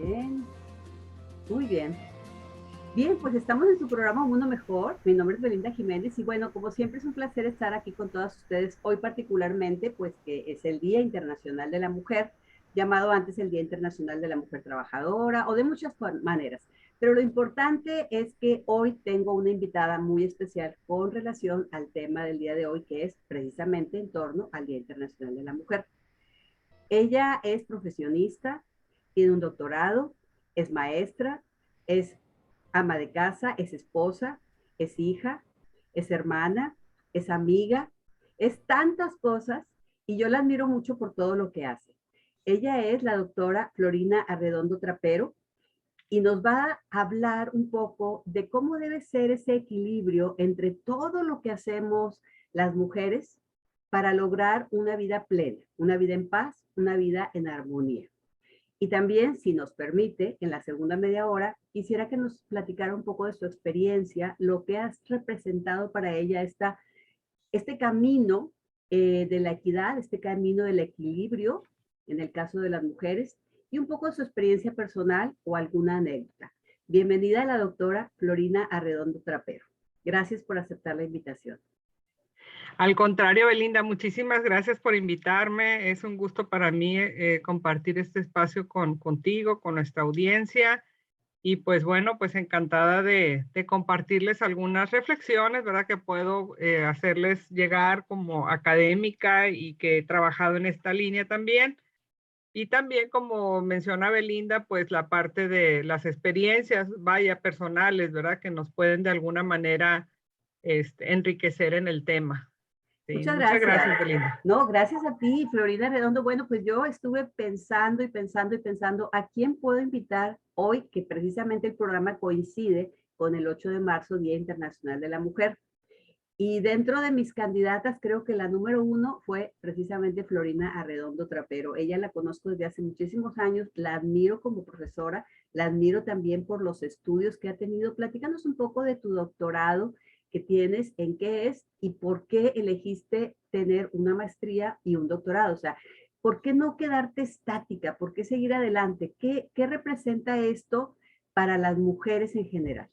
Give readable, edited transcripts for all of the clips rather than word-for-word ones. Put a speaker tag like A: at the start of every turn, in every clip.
A: Bien, muy bien. Bien, pues estamos en su programa Un Mundo Mejor. Mi nombre es Belinda Jiménez y bueno, como siempre es un placer estar aquí con todas ustedes hoy particularmente, pues que es el Día Internacional de la Mujer, llamado antes el Día Internacional de la Mujer Trabajadora o de muchas maneras. Pero lo importante es que hoy tengo una invitada muy especial con relación al tema del día de hoy, que es precisamente en torno al Día Internacional de la Mujer. Ella es profesionista, tiene un doctorado, es maestra, es ama de casa, es esposa, es hija, es hermana, es amiga, es tantas cosas y yo la admiro mucho por todo lo que hace. Ella es la doctora Florina Arredondo Trapero y nos va a hablar un poco de cómo debe ser ese equilibrio entre todo lo que hacemos las mujeres para lograr una vida plena, una vida en paz, una vida en armonía. Y también, si nos permite, en la segunda media hora, quisiera que nos platicara un poco de su experiencia, lo que has representado para ella este camino de la equidad, este camino del equilibrio, en el caso de las mujeres, y un poco de su experiencia personal o alguna anécdota. Bienvenida a la doctora Florina Arredondo Trapero. Gracias por aceptar la invitación.
B: Al contrario, Belinda, muchísimas gracias por invitarme. Es un gusto para mí compartir este espacio contigo, con nuestra audiencia. Y pues bueno, pues encantada de compartirles algunas reflexiones, ¿verdad? Que puedo hacerles llegar como académica y que he trabajado en esta línea también. Y también, como menciona Belinda, pues la parte de las experiencias, vaya, personales, ¿verdad? Que nos pueden de alguna manera enriquecer en el tema. Sí,
A: Muchas
B: muchas
A: gracias.
B: gracias, Belinda.
A: No, gracias a ti, Florina Redondo. Bueno, pues yo estuve pensando y pensando y pensando a quién puedo invitar hoy, que precisamente el programa coincide con el 8 de marzo, Día Internacional de la Mujer. Y dentro de mis candidatas, creo que la número uno fue precisamente Florina Arredondo Trapero. Ella la conozco desde hace muchísimos años, la admiro como profesora, la admiro también por los estudios que ha tenido. Platícanos un poco de tu doctorado que tienes, en qué es y por qué elegiste tener una maestría y un doctorado. O sea, ¿por qué no quedarte estática? ¿Por qué seguir adelante? ¿Qué representa esto para las mujeres en general?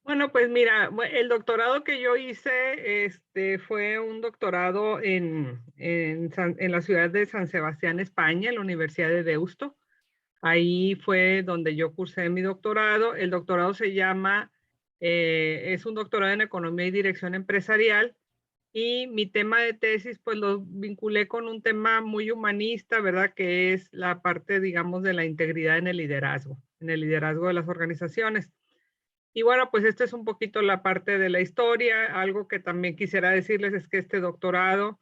B: Bueno, pues mira, el doctorado que yo hice fue un doctorado en la ciudad de San Sebastián, España, en la Universidad de Deusto. Ahí fue donde yo cursé mi doctorado. El doctorado se llama, es un doctorado en Economía y Dirección Empresarial. Y mi tema de tesis, pues lo vinculé con un tema muy humanista, ¿verdad? Que es la parte, digamos, de la integridad en el liderazgo de las organizaciones. Y bueno, pues esto es un poquito la parte de la historia. Algo que también quisiera decirles es que este doctorado,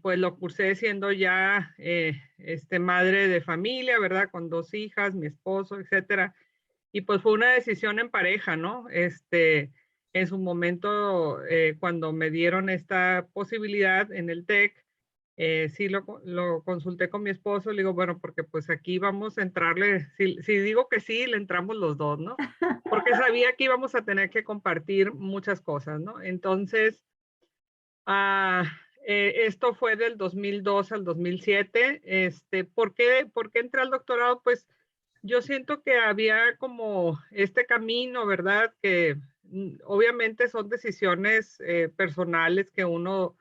B: pues lo cursé siendo ya madre de familia, ¿verdad? Con 2 hijas, mi esposo, etcétera. Y pues fue una decisión en pareja, ¿no? En su momento, cuando me dieron esta posibilidad en el TEC, sí lo consulté con mi esposo, le digo, bueno, porque pues aquí vamos a entrarle, si digo que sí, le entramos los dos, ¿no? Porque sabía que íbamos a tener que compartir muchas cosas, ¿no? Entonces, ah, esto fue del 2002 al 2007. ¿Por qué entré al doctorado? Pues yo siento que había como este camino, ¿verdad? Que obviamente son decisiones personales que uno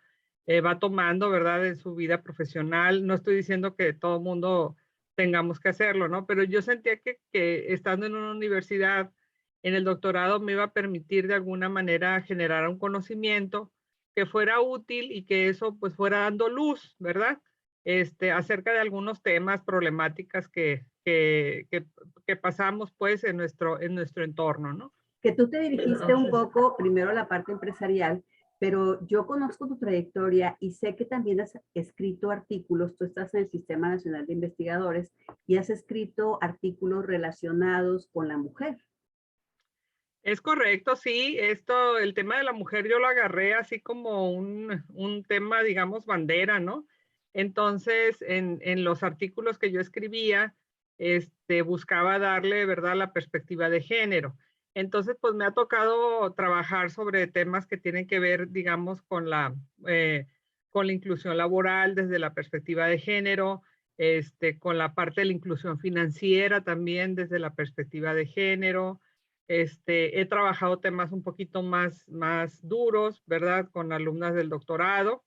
B: va tomando, ¿verdad? En su vida profesional. No estoy diciendo que todo el mundo tengamos que hacerlo, ¿no? Pero yo sentía que estando en una universidad, en el doctorado, me iba a permitir de alguna manera generar un conocimiento que fuera útil y que eso pues fuera dando luz, ¿verdad? Acerca de algunos temas, problemáticas que pasamos pues en nuestro entorno, ¿no?
A: Que tú te dirigiste un
B: Entonces,
A: poco primero a la parte empresarial, pero yo conozco tu trayectoria y sé que también has escrito artículos, tú estás en el Sistema Nacional de Investigadores y has escrito artículos relacionados con la mujer.
B: es correcto, sí, el tema de la mujer yo lo agarré así como un tema, digamos, bandera, ¿no? Entonces, en los artículos que yo escribía, buscaba darle, ¿verdad?, la perspectiva de género. Entonces, pues me ha tocado trabajar sobre temas que tienen que ver, digamos, con la inclusión laboral desde la perspectiva de género, con la parte de la inclusión financiera también desde la perspectiva de género. He trabajado temas un poquito más duros, ¿verdad? Con alumnas del doctorado.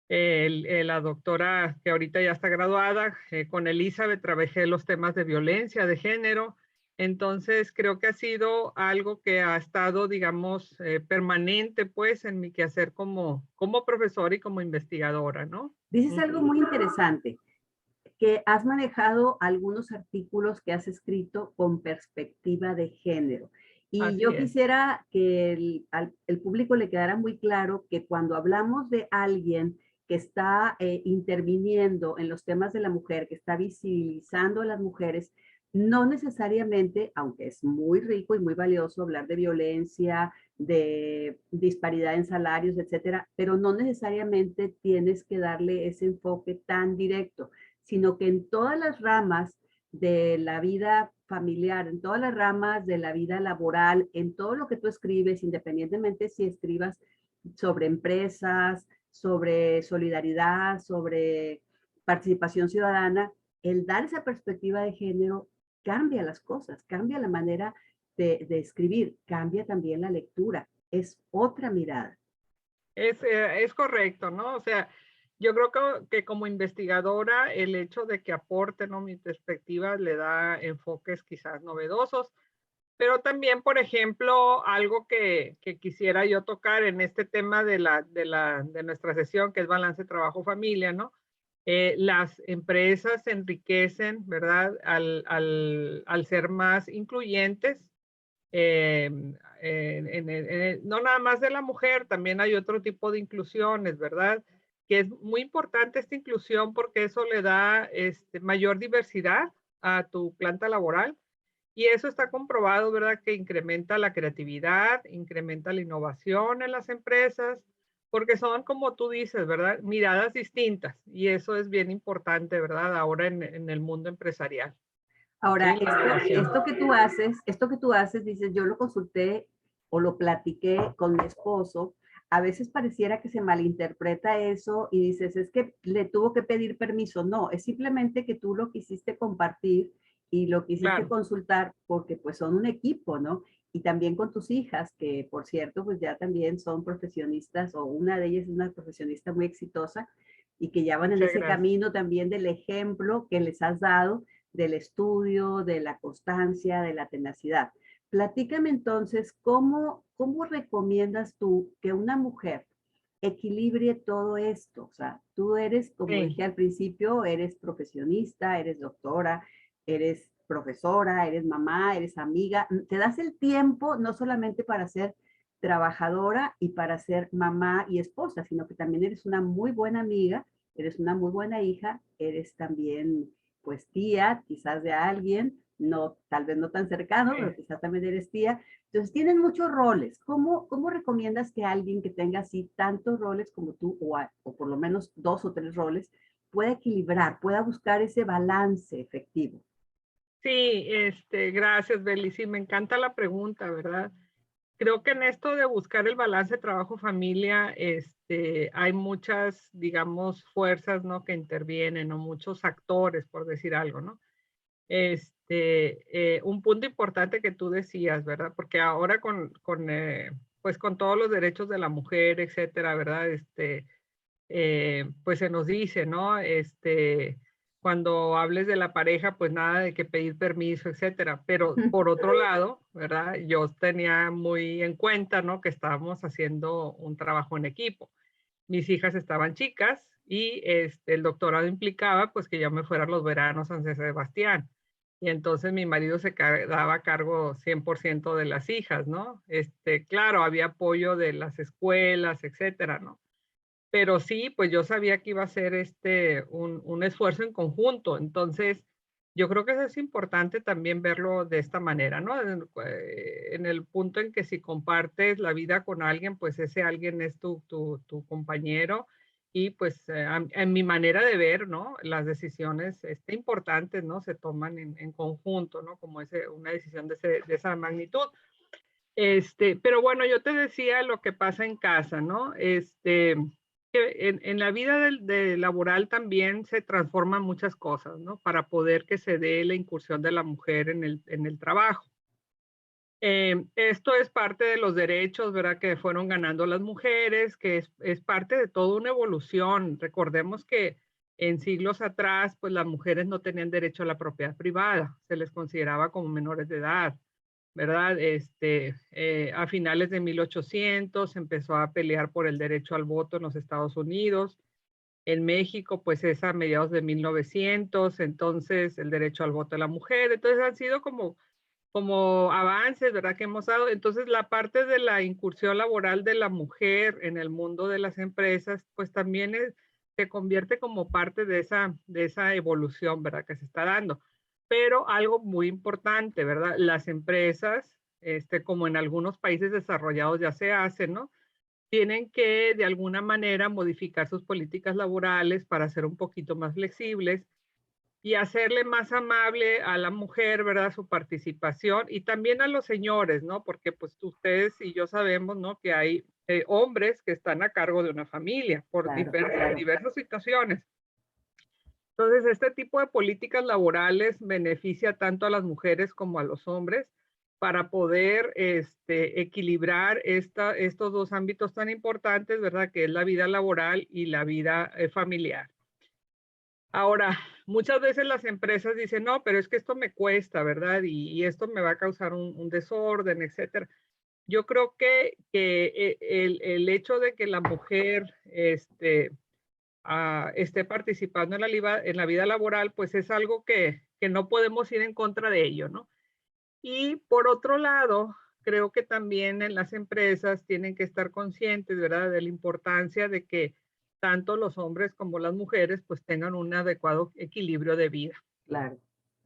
B: La doctora que ahorita ya está graduada, con Elizabeth trabajé los temas de violencia de género. Entonces creo que ha sido algo que ha estado, digamos, permanente pues en mi quehacer como profesora y como investigadora, ¿no?
A: Dices algo
B: Ujú.
A: muy interesante, que has manejado algunos artículos que has escrito con perspectiva de género. Y
B: Así
A: yo
B: es.
A: quisiera que el público le quedara muy claro que cuando hablamos de alguien que está interviniendo en los temas de la mujer, que está visibilizando a las mujeres, no necesariamente, aunque es muy rico y muy valioso hablar de violencia, de disparidad en salarios, etcétera, pero no necesariamente tienes que darle ese enfoque tan directo, sino que en todas las ramas de la vida familiar, en todas las ramas de la vida laboral, en todo lo que tú escribes, independientemente si escribas sobre empresas, sobre solidaridad, sobre participación ciudadana, el dar esa perspectiva de género cambia las cosas, cambia la manera de escribir, cambia también la lectura, es otra mirada.
B: Es correcto, ¿no? O sea, yo creo que como investigadora el hecho de que aporte, ¿no? Mi perspectiva le da enfoques quizás novedosos, pero también, por ejemplo, algo que quisiera yo tocar en este tema de nuestra sesión, que es balance trabajo-familia, ¿no? Las empresas se enriquecen, ¿verdad? Al ser más incluyentes, eh, no nada más de la mujer, también hay otro tipo de inclusiones, ¿verdad? Que es muy importante esta inclusión porque eso le da mayor diversidad a tu planta laboral y eso está comprobado, ¿verdad? Que incrementa la creatividad, incrementa la innovación en las empresas, porque son, como tú dices, ¿verdad? Miradas distintas y eso es bien importante, ¿verdad? Ahora en el mundo empresarial.
A: Ahora,
B: Sí, la innovación.
A: esto que tú haces, dices, yo lo consulté o lo platiqué con mi esposo, a veces pareciera que se malinterpreta eso y dices, es que le tuvo que pedir permiso. No, es simplemente que tú lo quisiste compartir y lo quisiste
B: Claro,
A: consultar porque pues son un equipo, ¿no? Y también con tus hijas, que por cierto, pues ya también son profesionistas o una de ellas es una profesionista muy exitosa y que ya van en
B: muchas
A: ese
B: gracias.
A: camino también del ejemplo que les has dado del estudio, de la constancia, de la tenacidad. Platícame entonces, ¿cómo recomiendas tú que una mujer equilibre todo esto? O sea, tú eres, como
B: Sí.
A: dije al principio, eres profesionista, eres doctora, eres profesora, eres mamá, eres amiga. Te das el tiempo no solamente para ser trabajadora y para ser mamá y esposa, sino que también eres una muy buena amiga, eres una muy buena hija, eres también pues tía, quizás de alguien, no, tal vez no tan cercano, pero
B: Sí.
A: quizás también eres tía. Entonces tienen muchos roles. ¿Cómo recomiendas que alguien que tenga así tantos roles como tú, o por lo menos 2 o 3 roles, pueda equilibrar, pueda buscar ese balance efectivo?
B: Sí, gracias, Beli. Sí, me encanta la pregunta, ¿verdad? Creo que en esto de buscar el balance trabajo-familia, hay muchas, digamos, fuerzas, ¿no? Que intervienen, o muchos actores, por decir algo, ¿no? Un punto importante que tú decías, ¿verdad? Porque ahora pues con todos los derechos de la mujer, etcétera, ¿verdad? Pues se nos dice, ¿no? Cuando hables de la pareja, pues nada de que pedir permiso, etcétera. Pero por otro lado, ¿verdad? Yo tenía muy en cuenta, ¿no? Que estábamos haciendo un trabajo en equipo. Mis hijas estaban chicas y el doctorado implicaba pues que yo me fuera los veranos a San Sebastián. Y entonces mi marido se daba a cargo 100% de las hijas, ¿no? Claro, había apoyo de las escuelas, etcétera, ¿no? Pero sí, pues yo sabía que iba a ser un esfuerzo en conjunto. Entonces, yo creo que eso es importante también verlo de esta manera, ¿no? En el punto en que si compartes la vida con alguien, pues ese alguien es tu compañero y pues en mi manera de ver, ¿no? Las decisiones importantes, ¿no? Se toman en conjunto, ¿no? Como una decisión de esa magnitud. Pero bueno, yo te decía lo que pasa en casa, ¿no? que en la vida laboral también se transforman muchas cosas, ¿no? Para poder que se dé la incursión de la mujer en el trabajo. Esto es parte de los derechos, ¿verdad? Que fueron ganando las mujeres, que es parte de toda una evolución. Recordemos que en siglos atrás, pues las mujeres no tenían derecho a la propiedad privada, se les consideraba como menores de edad, ¿verdad? A finales de 1800 se empezó a pelear por el derecho al voto en los Estados Unidos. En México, pues es a mediados de 1900, entonces el derecho al voto de la mujer. Entonces han sido como avances, ¿verdad? Que hemos dado. Entonces, la parte de la incursión laboral de la mujer en el mundo de las empresas, pues también se convierte como parte de esa evolución, ¿verdad? Que se está dando. Pero algo muy importante, ¿verdad? Las empresas, como en algunos países desarrollados ya se hace, ¿no? Tienen que de alguna manera modificar sus políticas laborales para ser un poquito más flexibles y hacerle más amable a la mujer, ¿verdad? Su participación y también a los señores, ¿no? Porque pues ustedes y yo sabemos, ¿no? Que hay hombres que están a cargo de una familia por
A: Claro, claro.
B: diversas situaciones. Entonces, este tipo de políticas laborales beneficia tanto a las mujeres como a los hombres para poder equilibrar estos dos ámbitos tan importantes, ¿verdad? Que es la vida laboral y la vida familiar. Ahora, muchas veces las empresas dicen, no, pero es que esto me cuesta, ¿verdad? Y esto me va a causar un desorden, etcétera. Yo creo que el hecho de que la mujer esté participando en la vida laboral, pues es algo que no podemos ir en contra de ello, ¿no? Y por otro lado, creo que también en las empresas tienen que estar conscientes, ¿verdad? De la importancia de que tanto los hombres como las mujeres pues tengan un adecuado equilibrio de vida.
A: Claro.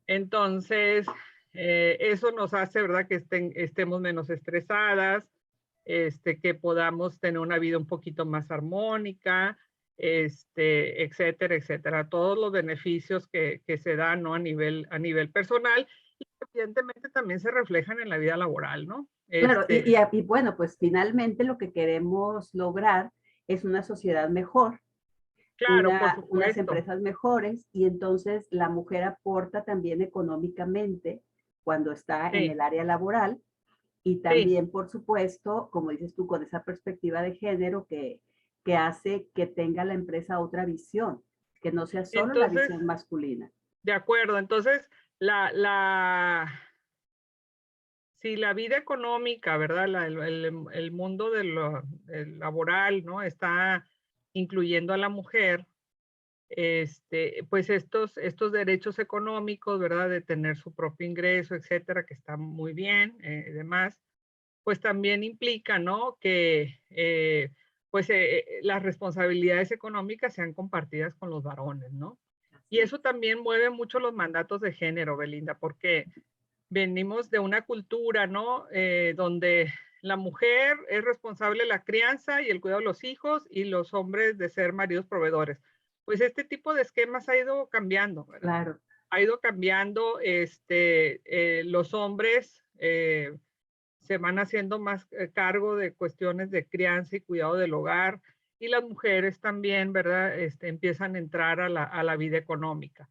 B: Entonces, eso nos hace, ¿verdad? Que estemos menos estresadas, que podamos tener una vida un poquito más armónica, etcétera, etcétera. Todos los beneficios que se dan, ¿no? A nivel personal y evidentemente también se reflejan en la vida laboral, ¿no?
A: Claro, y bueno, pues finalmente lo que queremos lograr es una sociedad mejor,
B: Claro, por
A: unas
B: supuesto.
A: empresas mejores, y entonces la mujer aporta también económicamente cuando está en
B: Sí,
A: el área laboral, y
B: sí.
A: también, por supuesto, como dices tú, con esa perspectiva de género que hace que tenga la empresa otra visión, que no sea solo la
B: Entonces,
A: visión masculina.
B: de acuerdo. Entonces, si la vida económica, ¿verdad? El mundo del laboral, ¿no? Está incluyendo a la mujer, pues estos derechos económicos, ¿verdad? De tener su propio ingreso, etcétera, que está muy bien, demás, pues también implica, ¿no? Que pues las responsabilidades económicas sean compartidas con los varones, ¿no? Y
A: Así es.
B: eso también mueve mucho los mandatos de género, Belinda, porque venimos de una cultura, ¿no? Donde la mujer es responsable de la crianza y el cuidado de los hijos y los hombres de ser maridos proveedores. Pues este tipo de esquemas ha ido cambiando, ¿verdad?
A: Claro.
B: Ha ido cambiando, los hombres se van haciendo más cargo de cuestiones de crianza y cuidado del hogar y las mujeres también, ¿verdad? Empiezan a entrar a la vida económica.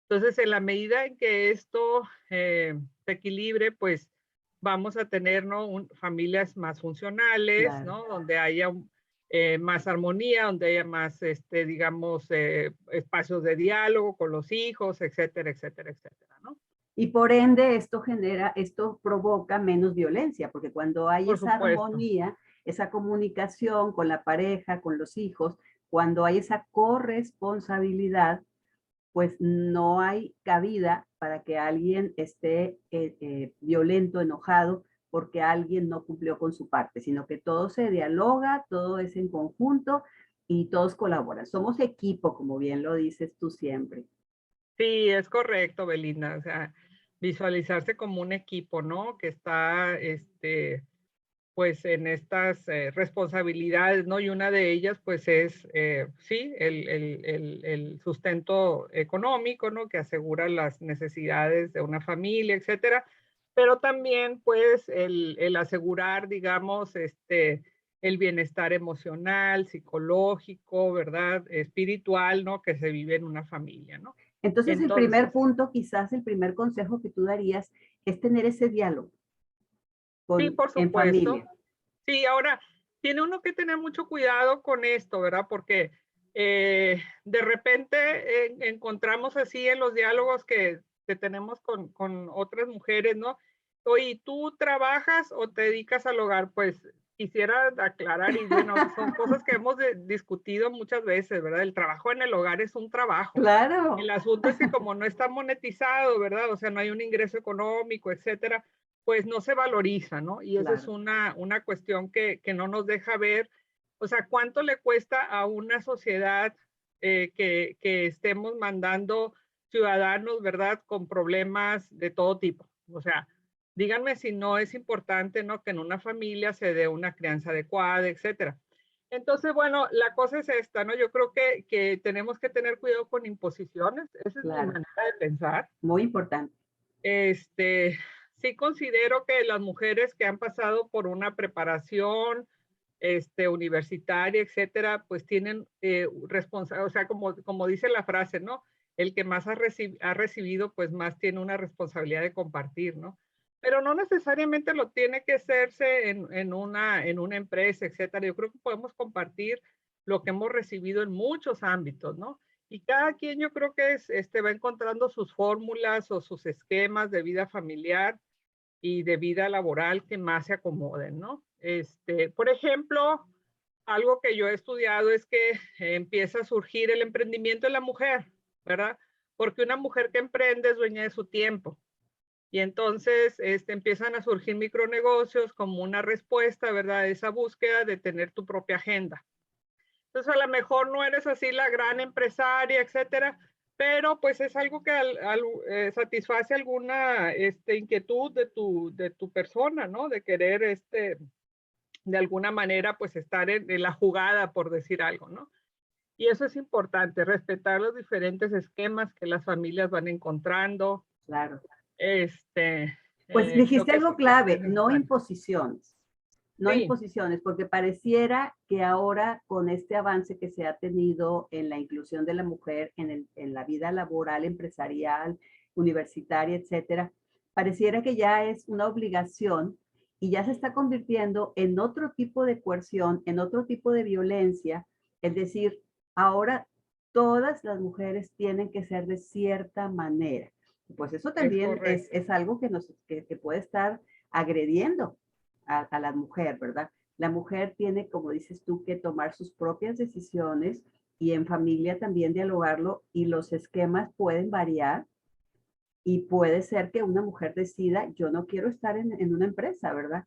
B: Entonces, en la medida en que esto se equilibre, pues vamos a tener, ¿no? Familias más funcionales,
A: Claro.
B: ¿no? Donde haya más armonía, donde haya más, digamos, espacios de diálogo con los hijos, etcétera, etcétera, etcétera, ¿no?
A: Y por ende esto provoca menos violencia, porque cuando hay
B: Por
A: esa
B: supuesto.
A: armonía, esa comunicación con la pareja, con los hijos, cuando hay esa corresponsabilidad, pues no hay cabida para que alguien esté violento, enojado, porque alguien no cumplió con su parte, sino que todo se dialoga, todo es en conjunto y todos colaboran. Somos equipo, como bien lo dices tú siempre.
B: Sí, es correcto, Belinda. O sea, visualizarse como un equipo, ¿no? Que está, pues en estas responsabilidades, ¿no? Y una de ellas, pues es, sí, el sustento económico, ¿no? Que asegura las necesidades de una familia, etcétera. Pero también, pues, el asegurar, digamos, el bienestar emocional, psicológico, ¿verdad? Espiritual, ¿no? Que se vive en una familia, ¿no?
A: Entonces, el primer
B: Entonces,
A: punto, quizás el primer consejo que tú darías es tener ese diálogo
B: sí, por
A: en
B: supuesto.
A: familia.
B: Sí, ahora, tiene uno que tener mucho cuidado con esto, ¿verdad? Porque de repente encontramos así en los diálogos que tenemos con otras mujeres, ¿no? Oye, ¿tú trabajas o te dedicas al hogar? Pues quisiera aclarar, y bueno, son cosas que hemos discutido muchas veces, ¿verdad? El trabajo en el hogar es un trabajo. El
A: Claro,
B: asunto es que como no está monetizado, ¿verdad? O sea, no hay un ingreso económico, etcétera, pues no se valoriza, ¿no? Y esa es
A: claro,
B: una cuestión que no nos deja ver, o sea, cuánto le cuesta a una sociedad que estemos mandando ciudadanos, ¿verdad? Con problemas de todo tipo. O sea, díganme si no es importante, ¿no? Que en una familia se dé una crianza adecuada, etcétera. Entonces, bueno, la cosa es esta, ¿no? Yo creo que tenemos que tener cuidado con imposiciones. Esa es mi
A: claro.
B: manera de pensar.
A: Muy importante.
B: Este, sí considero que las mujeres que han pasado por una preparación, universitaria, etcétera, pues tienen responsabilidad, o sea, como dice la frase, ¿no? El que más ha recibido, pues más tiene una responsabilidad de compartir, ¿no? Pero no necesariamente lo tiene que hacerse en una empresa, etcétera. Yo creo que podemos compartir lo que hemos recibido en muchos ámbitos, ¿no? Y cada quien yo creo que va encontrando sus fórmulas o sus esquemas de vida familiar y de vida laboral que más se acomoden, ¿no? Por ejemplo, algo que yo he estudiado es que empieza a surgir el emprendimiento de la mujer, ¿verdad? Porque una mujer que emprende es dueña de su tiempo. Y entonces empiezan a surgir micronegocios como una respuesta, ¿verdad? A esa búsqueda de tener tu propia agenda. Entonces, a lo mejor no eres así la gran empresaria, etcétera, pero pues es algo que satisface alguna inquietud de tu persona, ¿no? De querer, de alguna manera, pues estar en la jugada, por decir algo, ¿no? Y eso es importante, respetar los diferentes esquemas que las familias van encontrando.
A: Claro.
B: Este,
A: Pues
B: Creo
A: dijiste
B: que
A: algo
B: eso es
A: clave, no
B: necesario.
A: imposiciones, no
B: Sí,
A: imposiciones, porque pareciera que ahora con este avance que se ha tenido en la inclusión de la mujer en la vida laboral, empresarial, universitaria, etcétera, pareciera que ya es una obligación y ya se está convirtiendo en otro tipo de coerción, en otro tipo de violencia, es decir, ahora todas las mujeres tienen que ser de cierta manera. Pues eso
B: es
A: también
B: correcto.
A: es algo que puede estar agrediendo a la mujer, ¿verdad? La mujer tiene, como dices tú, que tomar sus propias decisiones y en familia también dialogarlo y los esquemas pueden variar y puede ser que una mujer decida, yo no quiero estar en una empresa, ¿verdad?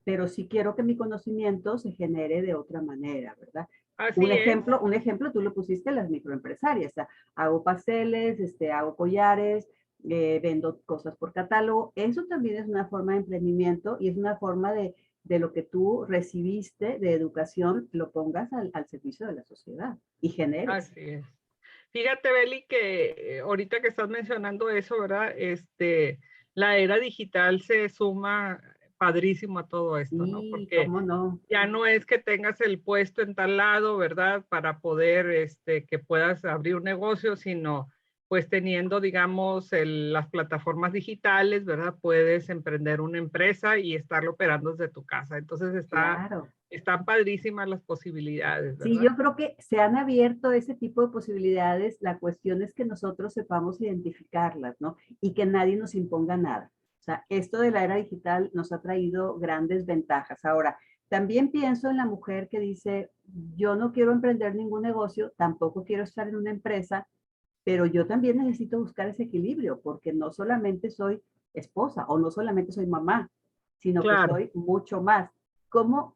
A: Pero sí quiero que mi conocimiento se genere de otra manera, ¿verdad?
B: Así es.
A: Un ejemplo, tú lo pusiste las microempresarias, o sea, hago pasteles, hago collares, vendo cosas por catálogo. Eso también es una forma de emprendimiento y es una forma de lo que tú recibiste de educación, lo pongas al servicio de la sociedad y generes.
B: Así es. Fíjate, Beli, que ahorita que estás mencionando eso, ¿verdad? La era digital se suma padrísimo a todo esto, ¿no?
A: Y
B: Porque
A: cómo no,
B: ya no es que tengas el puesto en tal lado, ¿verdad? Para poder, que puedas abrir un negocio, sino pues teniendo, digamos, las plataformas digitales, ¿verdad? Puedes emprender una empresa y estarlo operando desde tu casa. Entonces
A: claro.
B: están padrísimas las posibilidades,
A: Sí,
B: ¿verdad?
A: yo creo que se han abierto ese tipo de posibilidades. La cuestión es que nosotros sepamos identificarlas, ¿no? Y que nadie nos imponga nada. O sea, esto de la era digital nos ha traído grandes ventajas. Ahora, también pienso en la mujer que dice, yo no quiero emprender ningún negocio, tampoco quiero estar en una empresa, pero yo también necesito buscar ese equilibrio, porque no solamente soy esposa o no solamente soy mamá, sino que
B: Claro.
A: soy mucho más. ¿Cómo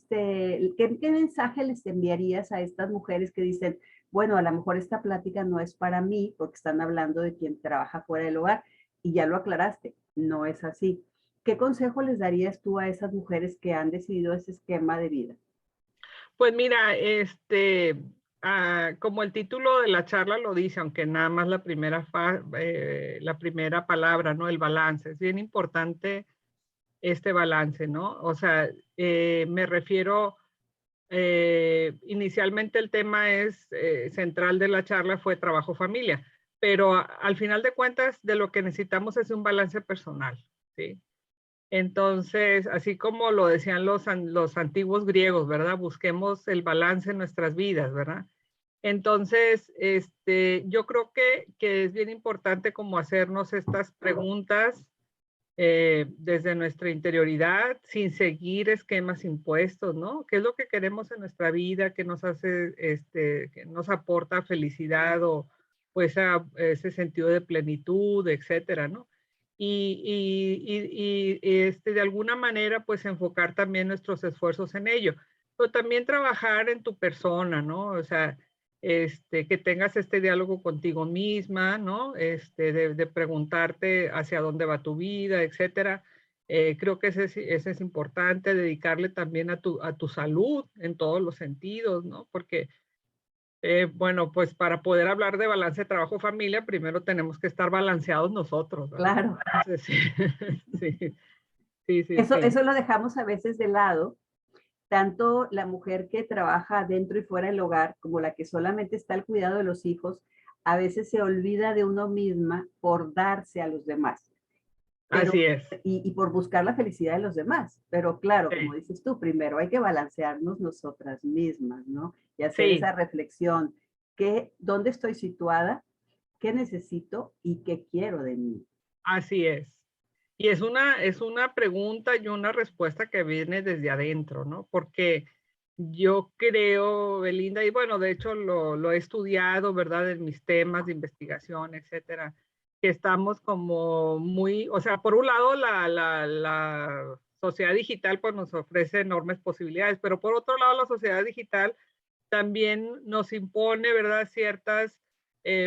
A: qué mensaje les enviarías a estas mujeres que dicen, bueno, a lo mejor esta plática no es para mí, porque están hablando de quien trabaja fuera del hogar, y ya lo aclaraste, no es así? ¿Qué consejo les darías tú a esas mujeres que han decidido ese esquema de vida?
B: Pues mira, como el título de la charla lo dice, aunque nada más la primera palabra, ¿no? El balance. Es bien importante este balance, ¿no? O sea, me refiero Inicialmente el tema central de la charla fue trabajo-familia, pero al final de cuentas de lo que necesitamos es un balance personal, ¿sí? Entonces, así como lo decían los antiguos griegos, ¿verdad? Busquemos el balance en nuestras vidas, ¿verdad? Entonces, yo creo que es bien importante como hacernos estas preguntas desde nuestra interioridad, sin seguir esquemas impuestos, ¿no? ¿Qué es lo que queremos en nuestra vida? ¿Qué nos hace, que nos aporta felicidad o pues ese sentido de plenitud, etcétera, ¿no? De alguna manera, pues enfocar también nuestros esfuerzos en ello, pero también trabajar en tu persona, ¿no? O sea, que tengas este diálogo contigo misma, ¿no? De preguntarte hacia dónde va tu vida, etcétera. Creo que ese es importante, dedicarle también a tu salud en todos los sentidos, ¿no? Porque, bueno, pues para poder hablar de balance trabajo-familia, primero tenemos que estar balanceados nosotros, ¿verdad?
A: Claro.
B: Entonces, sí, sí, sí, sí, sí.
A: Eso lo dejamos a veces de lado, tanto la mujer que trabaja dentro y fuera del hogar como la que solamente está al cuidado de los hijos, a veces se olvida de uno misma por darse a los demás, pero,
B: Así es.
A: y por buscar la felicidad de los demás. Pero claro, como
B: Sí,
A: dices tú, primero hay que balancearnos nosotras mismas, ¿no? Y hacer esa
B: sí,
A: reflexión, ¿dónde estoy situada? ¿Qué necesito y qué quiero de mí?
B: así es. Y es una pregunta y una respuesta que viene desde adentro, ¿no? Porque yo creo, Belinda, y bueno, de hecho lo he estudiado, ¿verdad? En mis temas de investigación, etcétera, que estamos como muy, o sea, por un lado la sociedad digital pues nos ofrece enormes posibilidades, pero por otro lado la sociedad digital también nos impone, ¿verdad? Ciertas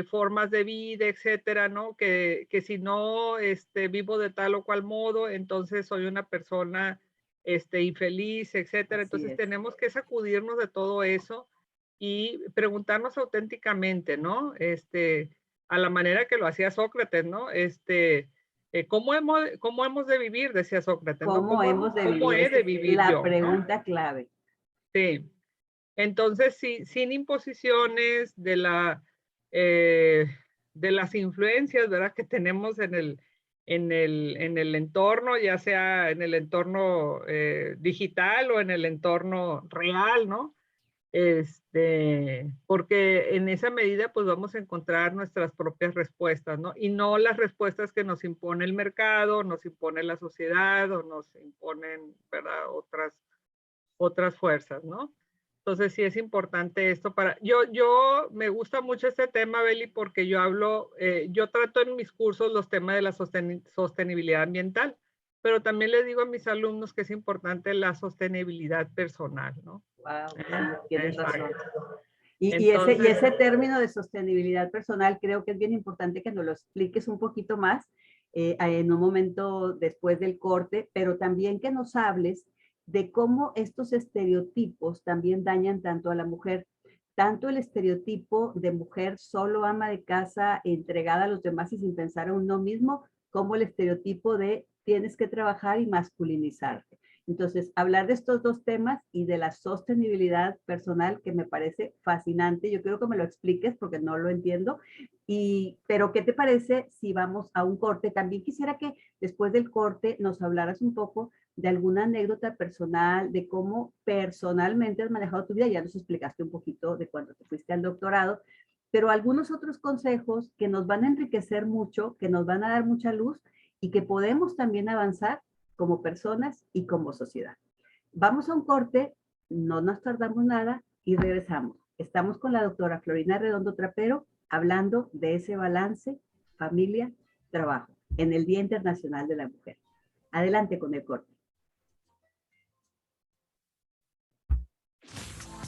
B: formas de vida, etcétera, ¿no? Que si no vivo de tal o cual modo, entonces soy una persona infeliz, etcétera.
A: Así
B: Entonces
A: es.
B: tenemos que sacudirnos de todo eso y preguntarnos auténticamente, ¿no? A la manera que lo hacía Sócrates, ¿no? ¿Cómo hemos de vivir? Decía Sócrates, ¿no?
A: ¿Cómo hemos de
B: ¿Cómo
A: vivir?
B: he
A: Esa
B: de
A: es
B: vivir
A: la
B: yo, ¿no?
A: pregunta clave.
B: Sí. Entonces, sí, sin imposiciones eh, de las influencias, ¿verdad? Que tenemos en el entorno, ya sea en el entorno digital o en el entorno real, ¿no? Porque en esa medida, pues vamos a encontrar nuestras propias respuestas, ¿no? Y no las respuestas que nos impone el mercado, nos impone la sociedad o nos imponen, ¿verdad? Otras fuerzas, ¿no? Entonces sí es importante esto yo me gusta mucho este tema, Beli, porque yo trato en mis cursos los temas de la sostenibilidad ambiental, pero también les digo a mis alumnos que es importante la sostenibilidad personal, ¿no?
A: Wow, sí,
B: ¿Eh?
A: tienes razón.
B: Exacto.
A: Y
B: Entonces,
A: ese término de sostenibilidad personal creo que es bien importante que nos lo expliques un poquito más en un momento después del corte, pero también que nos hables de cómo estos estereotipos también dañan tanto a la mujer, tanto el estereotipo de mujer solo ama de casa, entregada a los demás y sin pensar en uno mismo, como el estereotipo de tienes que trabajar y masculinizarte. Entonces, hablar de estos dos temas y de la sostenibilidad personal, que me parece fascinante. Yo quiero que me lo expliques porque no lo entiendo. Pero, ¿qué te parece si vamos a un corte? También quisiera que después del corte nos hablaras un poco de alguna anécdota personal, de cómo personalmente has manejado tu vida. Ya nos explicaste un poquito de cuando te fuiste al doctorado, pero algunos otros consejos que nos van a enriquecer mucho, que nos van a dar mucha luz y que podemos también avanzar como personas y como sociedad. Vamos a un corte, no nos tardamos nada y regresamos. Estamos con la doctora Florina Redondo Trapero hablando de ese balance familia-trabajo en el Día Internacional de la Mujer. Adelante con el corte.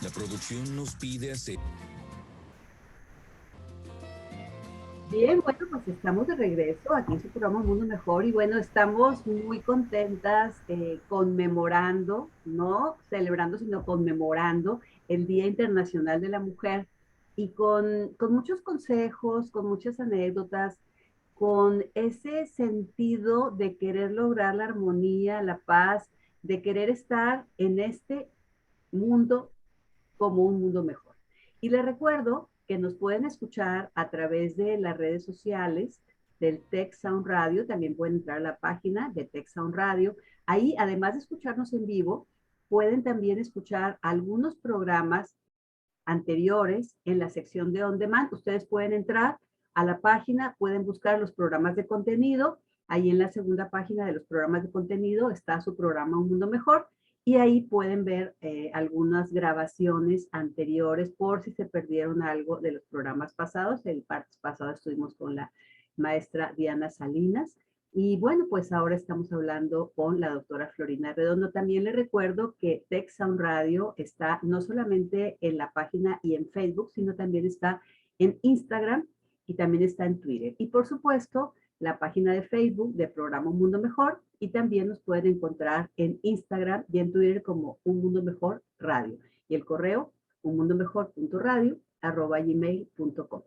C: La producción nos pide hacer...
A: Bien, bueno, pues estamos de regreso aquí en su programa Mundo Mejor y bueno, estamos muy contentas conmemorando, no celebrando, sino conmemorando el Día Internacional de la Mujer y con muchos consejos, con muchas anécdotas, con ese sentido de querer lograr la armonía, la paz, de querer estar en este mundo como un mundo mejor. Y les recuerdo que nos pueden escuchar a través de las redes sociales del Tech Sound Radio. También pueden entrar a la página de Tech Sound Radio. Ahí, además de escucharnos en vivo, pueden también escuchar algunos programas anteriores en la sección de On Demand. Ustedes pueden entrar a la página, pueden buscar los programas de contenido. Ahí en la segunda página de los programas de contenido está su programa Un Mundo Mejor y ahí pueden ver algunas grabaciones anteriores por si se perdieron algo de los programas pasados. El martes pasado estuvimos con la maestra Diana Salinas. Y bueno, pues ahora estamos hablando con la doctora Florina Redondo. También les recuerdo que Tech Sound Radio está no solamente en la página y en Facebook, sino también está en Instagram y también está en Twitter. Y por supuesto, la página de Facebook de Programa Un Mundo Mejor y también nos pueden encontrar en Instagram y en Twitter como Un Mundo Mejor Radio. Y el correo unmundomejor.radio@gmail.com.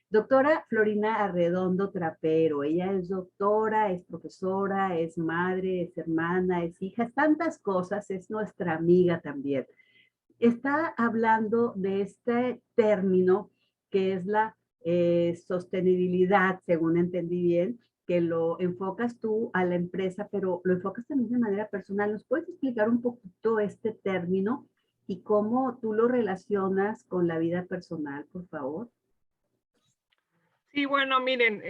A: Doctora Florina Arredondo Trapero, ella es doctora, es profesora, es madre, es hermana, es hija, es tantas cosas, es nuestra amiga también. Está hablando de este término que es la sostenibilidad, según entendí bien, que lo enfocas tú a la empresa, pero lo enfocas también de manera personal. ¿Nos puedes explicar un poquito este término y cómo tú lo relacionas con la vida personal, por favor?
B: Sí, bueno, miren,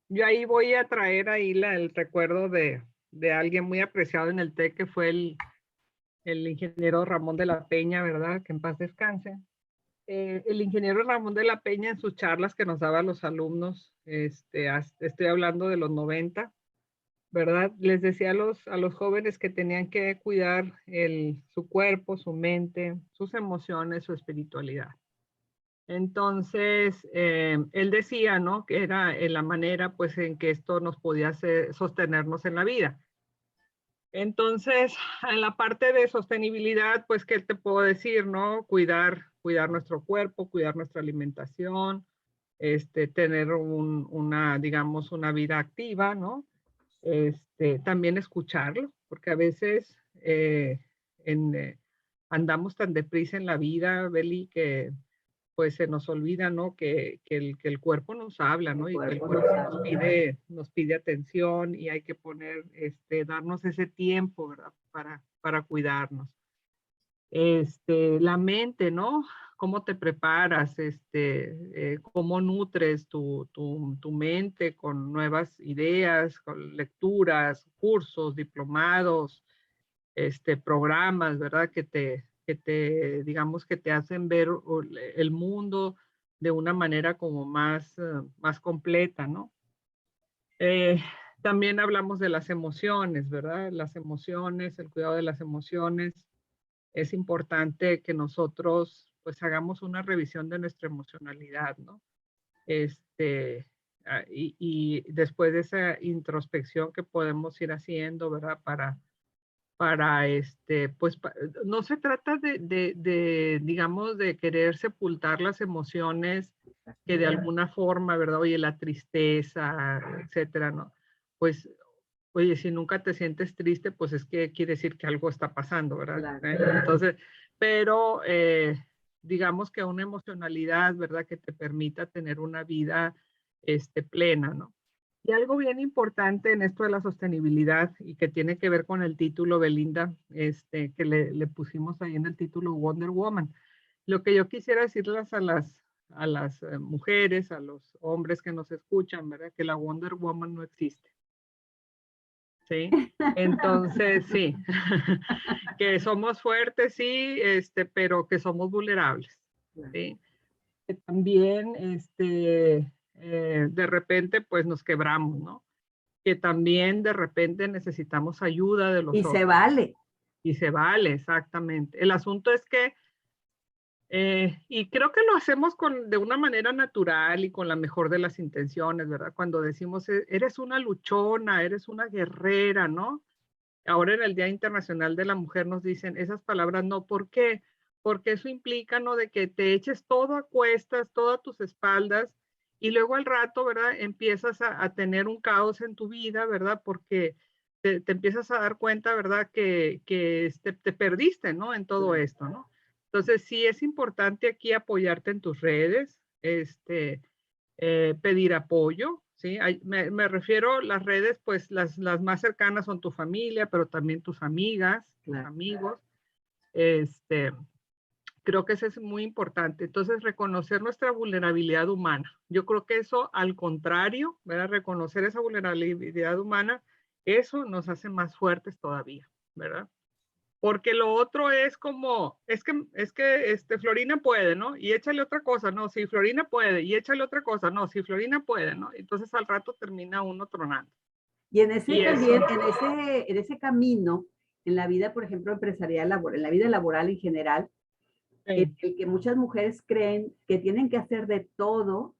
B: yo ahí voy a traer ahí el recuerdo de alguien muy apreciado en el TEC, que fue el ingeniero Ramón de la Peña, ¿verdad? Que en paz descanse. El ingeniero Ramón de la Peña en sus charlas que nos daba a los alumnos, estoy hablando de los 90, ¿verdad? Les decía a los jóvenes que tenían que cuidar su cuerpo, su mente, sus emociones, su espiritualidad. Entonces, él decía, ¿no? Que era la manera, pues, en que esto nos podía sostenernos en la vida. Entonces, en la parte de sostenibilidad, pues, ¿qué te puedo decir, no? Cuidar nuestro cuerpo, cuidar nuestra alimentación, tener digamos, una vida activa, ¿no? También escucharlo, porque a veces andamos tan deprisa en la vida, Beli, que pues se nos olvida, ¿no? Que el cuerpo nos habla, ¿no? Y que el cuerpo nos pide atención y hay que poner, darnos ese tiempo, ¿verdad? Para cuidarnos. La mente, ¿no? ¿Cómo te preparas? ¿Cómo nutres tu mente con nuevas ideas, con lecturas, cursos, diplomados, programas, ¿verdad? Digamos, que te hacen ver el mundo de una manera como más completa, ¿no? También hablamos de las emociones, ¿verdad? Las emociones, el cuidado de las emociones. Es importante que nosotros, pues, hagamos una revisión de nuestra emocionalidad, ¿no? Y después de esa introspección que podemos ir haciendo, ¿verdad? Para pues, no se trata digamos, de querer sepultar las emociones que de alguna forma, ¿verdad? Oye, la tristeza, etcétera, ¿no? Pues, oye, si nunca te sientes triste, pues es que quiere decir que algo está pasando, ¿verdad?
A: Claro.
B: Entonces, pero digamos que una emocionalidad, ¿verdad? Que te permita tener una vida plena, ¿no? Y algo bien importante en esto de la sostenibilidad y que tiene que ver con el título, Belinda, que le pusimos ahí en el título Wonder Woman. Lo que yo quisiera decirles a las mujeres, a los hombres que nos escuchan, ¿verdad? Que la Wonder Woman no existe. ¿Sí? Entonces, sí, que somos fuertes, sí, pero que somos vulnerables, ¿sí? Que también, de repente, pues nos quebramos, ¿no? Que también de repente necesitamos ayuda de los
A: Y
B: otros.
A: se vale.
B: Y se vale, exactamente. El asunto es que, y creo que lo hacemos de una manera natural y con la mejor de las intenciones, ¿verdad? Cuando decimos, eres una luchona, eres una guerrera, ¿no? Ahora en el Día Internacional de la Mujer nos dicen esas palabras, no, ¿por qué? Porque eso implica, ¿no? De que te eches todo a cuestas, todas tus espaldas, y luego al rato, ¿verdad? Empiezas a tener un caos en tu vida, ¿verdad? Porque te empiezas a dar cuenta, ¿verdad? Que te perdiste, ¿no? En todo esto, ¿no? Entonces, sí es importante aquí apoyarte en tus redes, pedir apoyo, ¿sí? Me refiero a las redes, pues las más cercanas son tu familia, pero también tus amigas, tus
A: Claro.
B: amigos. Este, Creo que eso es muy importante. Entonces, reconocer nuestra vulnerabilidad humana. Yo creo que eso, al contrario, ¿verdad? Reconocer esa vulnerabilidad humana, eso nos hace más fuertes todavía, ¿verdad? Porque lo otro es como, Florina puede, ¿no? Y échale otra cosa, no, sí, Florina puede, y échale otra cosa, no, sí, Florina puede, ¿no? Entonces al rato termina uno tronando.
A: Y en ese
B: Y eso,
A: también, en ese camino, en la vida, por ejemplo, empresarial, en la vida laboral en general,
B: sí,
A: el que muchas mujeres creen que tienen que hacer de todo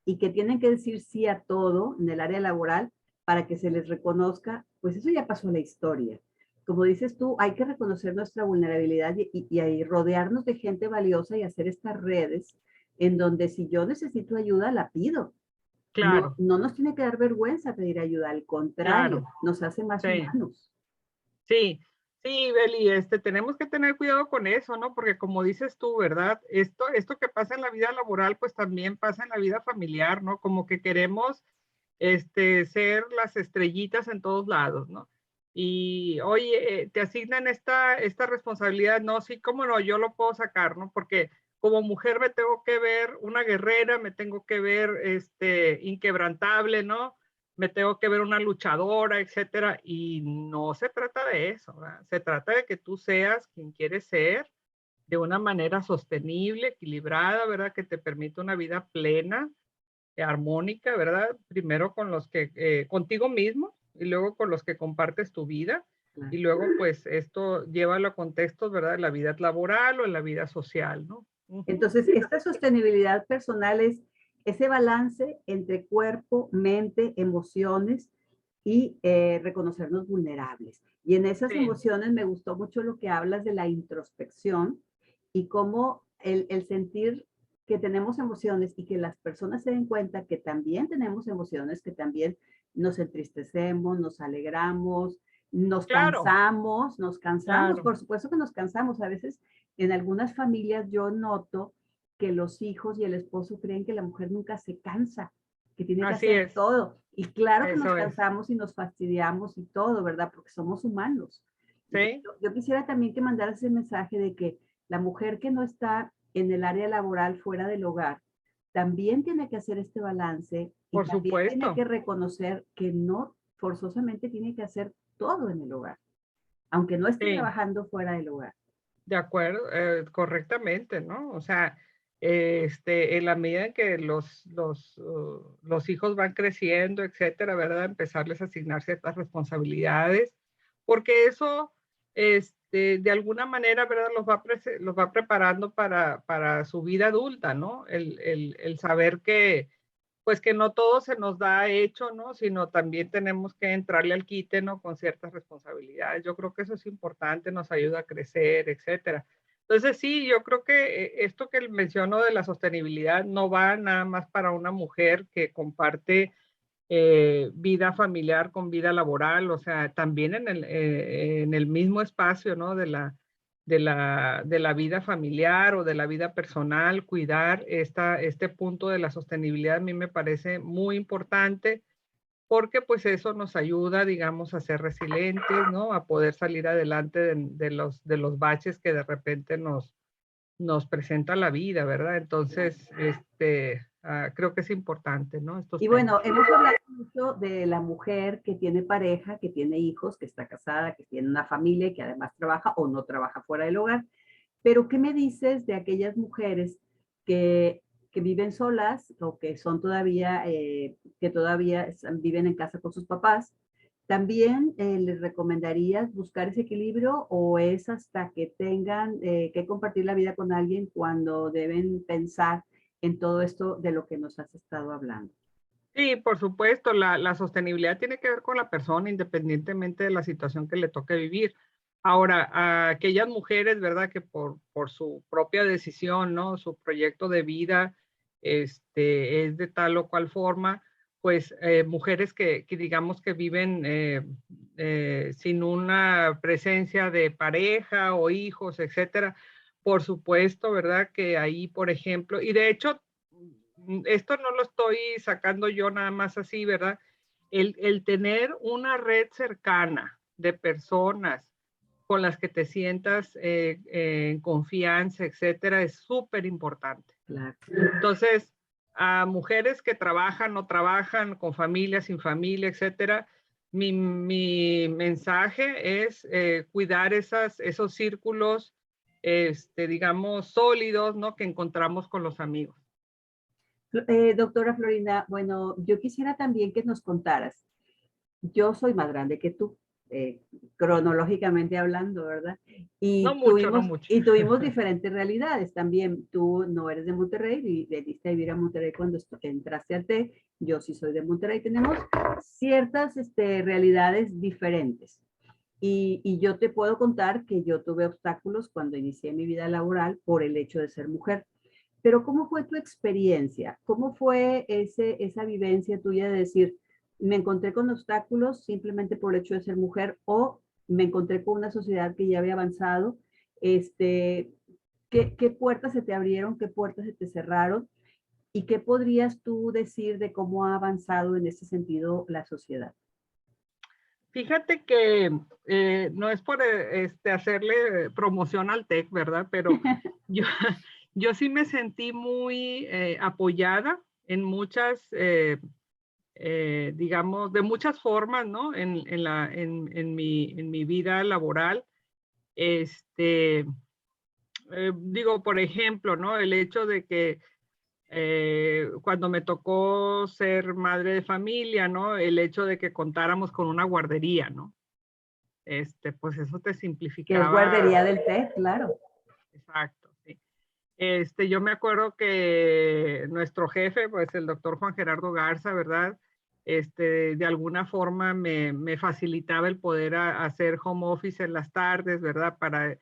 A: y que tienen que decir sí a todo en el área laboral para que se les reconozca, pues eso ya pasó a la historia. Como dices tú, hay que reconocer nuestra vulnerabilidad y rodearnos de gente valiosa y hacer estas redes en donde si yo necesito ayuda, la pido. No,
B: claro,
A: no nos tiene que dar vergüenza pedir ayuda, al contrario,
B: claro,
A: nos hace más
B: sí.
A: humanos.
B: Sí, sí, Beli, tenemos que tener cuidado con eso, ¿no? Porque como dices tú, ¿verdad? Esto que pasa en la vida laboral, pues también pasa en la vida familiar, ¿no? Como que queremos, ser las estrellitas en todos lados, ¿no? Y, oye, te asignan esta responsabilidad, no, sí, cómo no, yo lo puedo sacar, ¿no? Porque como mujer me tengo que ver una guerrera, me tengo que ver, inquebrantable, ¿no? Me tengo que ver una luchadora, etcétera, y no se trata de eso, ¿verdad? Se trata de que tú seas quien quieres ser de una manera sostenible, equilibrada, ¿verdad? Que te permita una vida plena, armónica, ¿verdad? Primero con contigo mismo y luego con los que compartes tu vida. Y luego, pues, esto llévalo a contextos, ¿verdad? En la vida laboral o en la vida social, ¿no? Ujú.
A: Entonces, esta sostenibilidad personal es ese balance entre cuerpo, mente, emociones y reconocernos vulnerables. Y en esas
B: Sí,
A: emociones me gustó mucho lo que hablas de la introspección y cómo el sentir que tenemos emociones y que las personas se den cuenta que también tenemos emociones, que también nos entristecemos, nos alegramos,
B: claro,
A: nos cansamos,
B: claro.
A: por supuesto que nos cansamos. A veces en algunas familias yo noto que los hijos y el esposo creen que la mujer nunca se cansa, que tiene que
B: Así
A: hacer
B: es,
A: todo. Y claro que nos
B: eso es.
A: cansamos y nos fastidiamos y todo, ¿verdad? Porque somos humanos. Entonces,
B: Sí,
A: yo quisiera también que mandaras ese mensaje de que la mujer que no está en el área laboral fuera del hogar, también tiene que hacer este balance y
B: por
A: también tiene
B: supuesto.
A: que reconocer que no forzosamente tiene que hacer todo en el hogar, aunque no esté
B: Sí,
A: trabajando fuera del hogar.
B: de acuerdo, correctamente, ¿no? O sea, en la medida en que los hijos van creciendo, etcétera, ¿verdad? Empezarles a asignar ciertas responsabilidades, porque eso, de alguna manera, ¿verdad? Los va preparando para su vida adulta, ¿no? El saber que, pues que no todo se nos da hecho, ¿no? Sino también tenemos que entrarle al quite, ¿no? Con ciertas responsabilidades. Yo creo que eso es importante, nos ayuda a crecer, etcétera. Entonces, sí, yo creo que esto que menciono de la sostenibilidad no va nada más para una mujer que comparte vida familiar con vida laboral, o sea, también en el mismo espacio, ¿no? De la vida familiar o de la vida personal, cuidar este punto de la sostenibilidad a mí me parece muy importante porque pues eso nos ayuda, digamos, a ser resilientes, ¿no? A poder salir adelante de los baches que de repente nos presenta la vida, ¿verdad? Entonces, creo que es importante, ¿no? Estos
A: Y
B: temas.
A: bueno, hemos hablado mucho de la mujer que tiene pareja, que tiene hijos, que está casada, que tiene una familia y que además trabaja o no trabaja fuera del hogar. Pero, ¿qué me dices de aquellas mujeres que viven solas o que son todavía, viven en casa con sus papás? ¿También les recomendarías buscar ese equilibrio o es hasta que tengan que compartir la vida con alguien cuando deben pensar en todo esto de lo que nos has estado hablando?
B: Sí, por supuesto, la sostenibilidad tiene que ver con la persona independientemente de la situación que le toque vivir. Ahora, a aquellas mujeres, ¿verdad? Que por su propia decisión, ¿no? Su proyecto de vida, es de tal o cual forma, pues mujeres que digamos que viven sin una presencia de pareja o hijos, etcétera, por supuesto, ¿verdad? Que ahí, por ejemplo, y de hecho, esto no lo estoy sacando yo nada más así, ¿verdad? El tener una red cercana de personas con las que te sientas en confianza, etcétera, es súper importante.
A: Claro.
B: Entonces, a mujeres que trabajan o trabajan con familia, sin familia, etcétera, mi mensaje es cuidar esos círculos, digamos, sólidos, ¿no? Que encontramos con los amigos.
A: Doctora Florinda, bueno, yo quisiera también que nos contaras. Yo soy más grande que tú, cronológicamente hablando, ¿verdad?
B: No mucho, no mucho.
A: Y tuvimos diferentes realidades también. Tú no eres de Monterrey, y veniste a vivir a Monterrey cuando entraste al TEC. Yo sí soy de Monterrey. Tenemos ciertas realidades diferentes. Y yo te puedo contar que yo tuve obstáculos cuando inicié mi vida laboral por el hecho de ser mujer. Pero ¿cómo fue tu experiencia? ¿Cómo fue esa vivencia tuya de decir, me encontré con obstáculos simplemente por el hecho de ser mujer, o me encontré con una sociedad que ya había avanzado? ¿Qué puertas se te abrieron? ¿Qué puertas se te cerraron? ¿Y qué podrías tú decir de cómo ha avanzado en ese sentido la sociedad?
B: Fíjate que no es por hacerle promoción al TEC, ¿verdad? Pero yo, yo sí me sentí muy apoyada en muchas, digamos, de muchas formas, ¿no? En mi vida laboral. Digo, por ejemplo, ¿no? El hecho de que cuando me tocó ser madre de familia, ¿no? El hecho de que contáramos con una guardería, ¿no? Pues eso te
A: Que es
B: simplificaba.
A: guardería del TEC, claro.
B: Exacto, sí. Yo me acuerdo que nuestro jefe, pues el doctor Juan Gerardo Garza, ¿verdad? De alguna forma me facilitaba el poder hacer home office en las tardes, ¿verdad? Para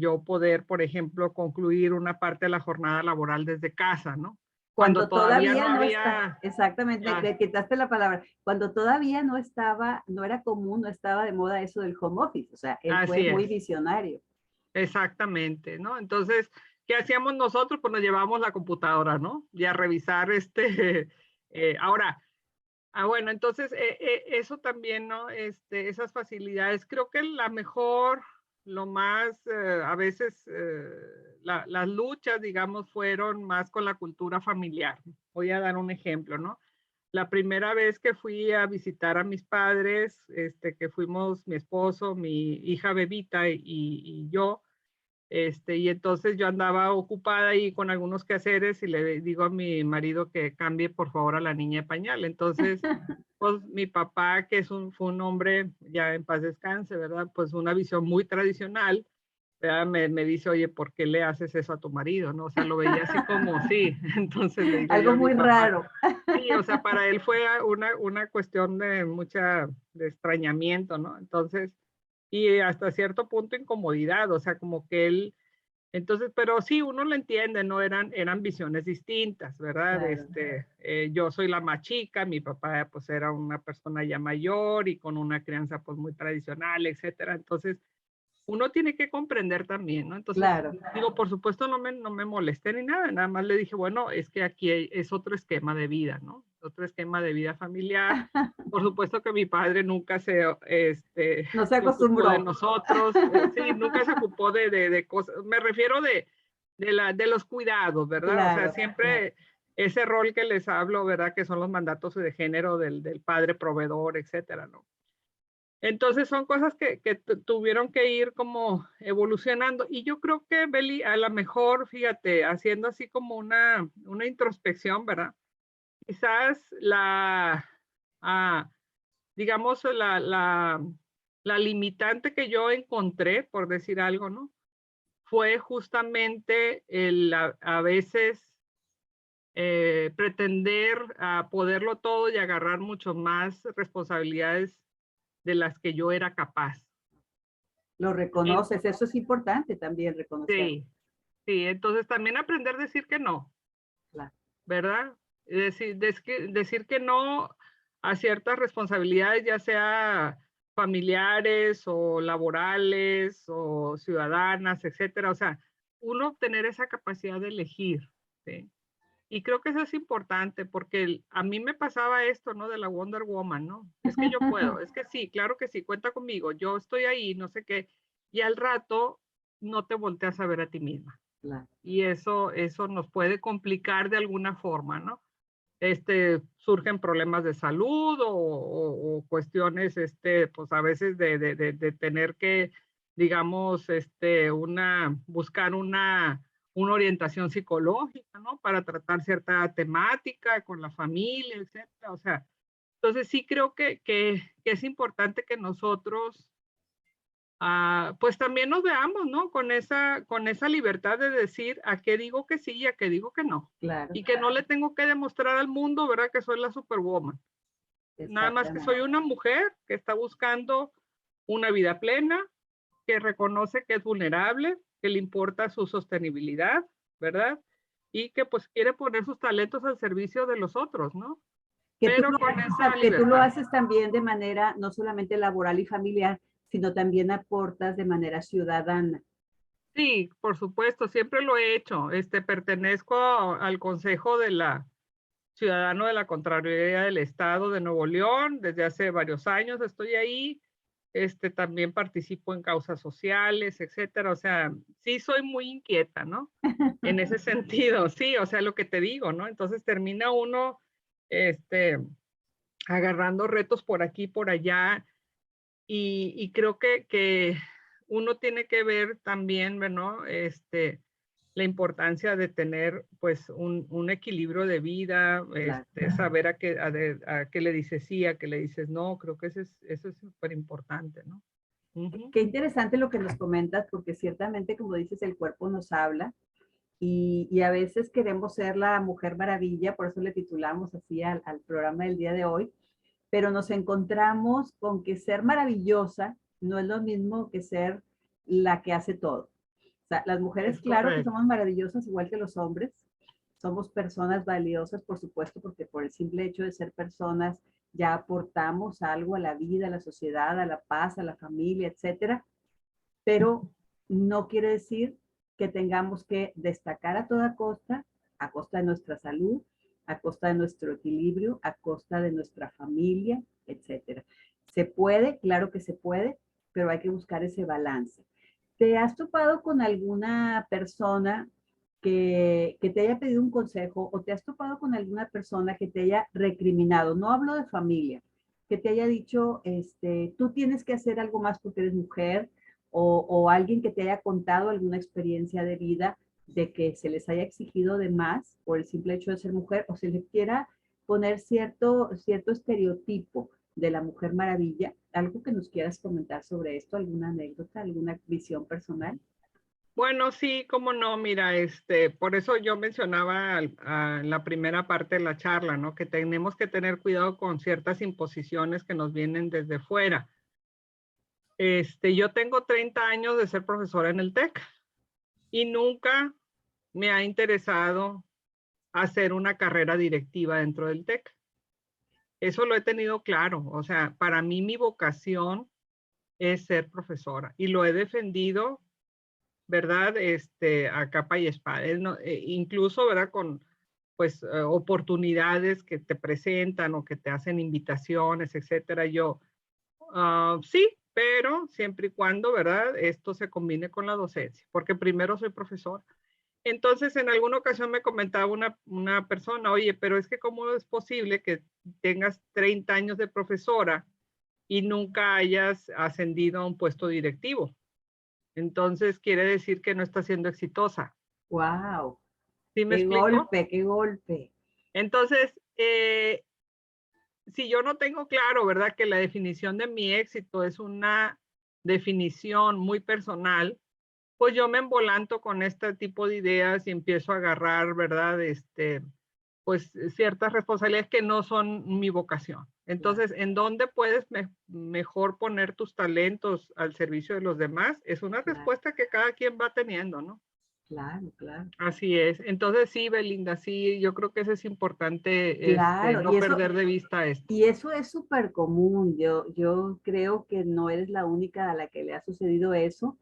B: yo poder, por ejemplo, concluir una parte de la jornada laboral desde casa, ¿no? Cuando
A: Cuando
B: todavía no
A: todavía no está,
B: había,
A: exactamente,
B: ya,
A: le quitaste la palabra, cuando todavía no estaba, no era común, no estaba de moda eso del home office, o sea, él fue
B: así
A: muy
B: es.
A: visionario.
B: Exactamente, ¿no? Entonces, ¿qué hacíamos nosotros? Pues nos llevábamos la computadora, ¿no? Y a revisar ahora, bueno, entonces eso también, ¿no? Esas facilidades, creo que la mejor, lo más, a veces, las luchas, digamos, fueron más con la cultura familiar. Voy a dar un ejemplo, ¿no? La primera vez que fui a visitar a mis padres, que fuimos mi esposo, mi hija Bebita y yo, y entonces yo andaba ocupada ahí con algunos quehaceres y le digo a mi marido que cambie por favor a la niña de pañal. Entonces, pues mi papá, que fue un hombre ya en paz descanse, ¿verdad? Pues una visión muy tradicional, ¿verdad? Me dice, oye, ¿por qué le haces eso a tu marido? ¿No? O sea, lo veía así como, sí. Entonces le digo yo
A: Algo
B: a mi
A: muy
B: papá,
A: raro.
B: sí, o sea, para él fue una cuestión de de extrañamiento, ¿no? Entonces, y hasta cierto punto incomodidad, o sea, como que él, entonces, pero sí, uno lo entiende, ¿no? Eran visiones distintas, ¿verdad?
A: Claro.
B: Yo soy la más chica, mi papá pues era una persona ya mayor y con una crianza pues muy tradicional, etcétera. Entonces, uno tiene que comprender también, ¿no? Entonces,
A: Claro.
B: digo, por supuesto no me molesté ni nada, nada más le dije, bueno, es que aquí es otro esquema de vida, ¿no? Otro esquema de vida familiar. Por supuesto que mi padre nunca
A: No se
B: se ocupó de
A: acostumbró.
B: nosotros, sí, nunca se ocupó de cosas, me refiero de los cuidados, ¿verdad? O sea,
A: Claro, claro.
B: siempre ese rol que les hablo, ¿verdad? Que son los mandatos de género del padre proveedor, etcétera, ¿no? Entonces son cosas que tuvieron que ir como evolucionando. Y yo creo que, Beli, a lo mejor, fíjate, haciendo así como una introspección, ¿verdad? Quizás ah, digamos, la limitante que yo encontré, por decir algo, ¿no? Fue justamente a veces pretender poderlo todo y agarrar mucho más responsabilidades de las que yo era capaz.
A: Lo reconoces, eso es importante también reconocer.
B: Sí, sí, entonces también aprender a decir que no,
A: Claro.
B: ¿verdad? Decir que no a ciertas responsabilidades, ya sea familiares o laborales o ciudadanas, etcétera. O sea, uno tener esa capacidad de elegir, ¿sí? Y creo que eso es importante porque a mí me pasaba esto, ¿no? De la Wonder Woman, ¿no? Es que yo puedo, es que sí, claro que sí, cuenta conmigo, yo estoy ahí, no sé qué. Y al rato no te volteas a ver a ti misma.
A: Claro.
B: Y eso nos puede complicar de alguna forma, ¿no? Surgen problemas de salud o cuestiones, pues a veces de tener que, digamos, buscar una orientación psicológica, ¿no? Para tratar cierta temática con la familia, etcétera. O sea, entonces sí creo que es importante que nosotros pues también nos veamos, ¿no? Con esa libertad de decir a qué digo que sí y a qué digo que no.
A: Claro,
B: Y que no le tengo que demostrar al mundo, ¿verdad? Que soy la superwoman. Nada más que
A: exactamente.
B: soy una mujer que está buscando una vida plena, que reconoce que es vulnerable, que le importa su sostenibilidad, ¿verdad? Y que pues quiere poner sus talentos al servicio de los otros, ¿no?
A: Que tú,
B: Pero
A: lo
B: con esa
A: haces, que tú lo
B: libertad.
A: haces también de manera no solamente laboral y familiar, sino también aportas de manera ciudadana.
B: Sí, por supuesto, siempre lo he hecho. Pertenezco al Consejo de la Ciudadano de la Contraloría del Estado de Nuevo León. Desde hace varios años estoy ahí. También participo en causas sociales, etcétera. O sea, sí soy muy inquieta, ¿no? En ese sentido, sí, o sea, lo que te digo, ¿no? Entonces termina uno, agarrando retos por aquí, por allá, y creo que uno tiene que ver también, ¿no? La importancia de tener pues un equilibrio de vida,
A: Claro.
B: saber a qué le dices sí, a qué le dices no, creo que eso es súper importante, ¿no? Ujú.
A: Qué interesante lo que nos comentas, porque ciertamente, como dices, el cuerpo nos habla y a veces queremos ser la Mujer Maravilla, por eso le titulamos así al programa del día de hoy, pero nos encontramos con que ser maravillosa no es lo mismo que ser la que hace todo. O sea, las mujeres,
B: Es
A: claro que
B: correcto.
A: somos maravillosas igual que los hombres, somos personas valiosas, por supuesto, porque por el simple hecho de ser personas ya aportamos algo a la vida, a la sociedad, a la paz, a la familia, etcétera, pero no quiere decir que tengamos que destacar a costa de nuestra salud, a costa de nuestro equilibrio, a costa de nuestra familia, etcétera. Se puede, claro que se puede, pero hay que buscar ese balance. ¿Te has topado con alguna persona que te haya pedido un consejo o te has topado con alguna persona que te haya recriminado? No hablo de familia, que te haya dicho, tú tienes que hacer algo más porque eres mujer, o alguien que te haya contado alguna experiencia de vida de que se les haya exigido de más por el simple hecho de ser mujer, o se les quiera poner cierto estereotipo de la Mujer Maravilla. ¿Algo que nos quieras comentar sobre esto? ¿Alguna anécdota, alguna visión personal?
B: Bueno, sí, cómo no, mira, por eso yo mencionaba en la primera parte de la charla, ¿no? Que tenemos que tener cuidado con ciertas imposiciones que nos vienen desde fuera. Yo tengo 30 años de ser profesora en el TEC y nunca me ha interesado hacer una carrera directiva dentro del TEC. Eso lo he tenido claro. O sea, para mí mi vocación es ser profesora y lo he defendido, ¿verdad? A capa y espada. Incluso, ¿verdad? Con pues oportunidades que te presentan o que te hacen invitaciones, etcétera. Sí, pero siempre y cuando, ¿verdad? Esto se combine con la docencia, porque primero soy profesora. Entonces, en alguna ocasión me comentaba una persona, oye, pero es que ¿cómo es posible que tengas 30 años de profesora y nunca hayas ascendido a un puesto directivo? Entonces, quiere decir que no estás siendo exitosa.
A: ¡Wow!
B: ¿Sí me
A: ¡Qué
B: explico?
A: golpe, qué golpe!
B: Entonces, si yo no tengo claro, ¿verdad? Que la definición de mi éxito es una definición muy personal, pues yo me embolanto con este tipo de ideas y empiezo a agarrar, ¿verdad? Pues ciertas responsabilidades que no son mi vocación.
A: Claro,
B: Entonces, ¿en dónde puedes mejor poner tus talentos al servicio de los demás? Es una
A: claro,
B: respuesta que cada quien va teniendo, ¿no?
A: claro, claro.
B: Así es. Entonces, sí, Belinda, sí, yo creo que eso es importante,
A: Claro,
B: no perder de vista esto.
A: y eso es súper común. Yo creo que no eres la única a la que le ha sucedido eso.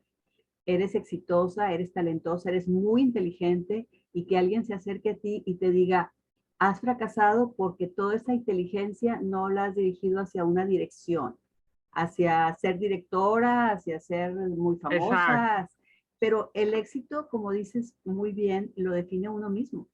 A: eres exitosa, eres talentosa, eres muy inteligente y que alguien se acerque a ti y te diga, has fracasado porque toda esa inteligencia no la has dirigido hacia una dirección, hacia ser directora, hacia ser muy
B: Exacto.
A: famosa, pero el éxito, como dices muy bien, lo define uno mismo,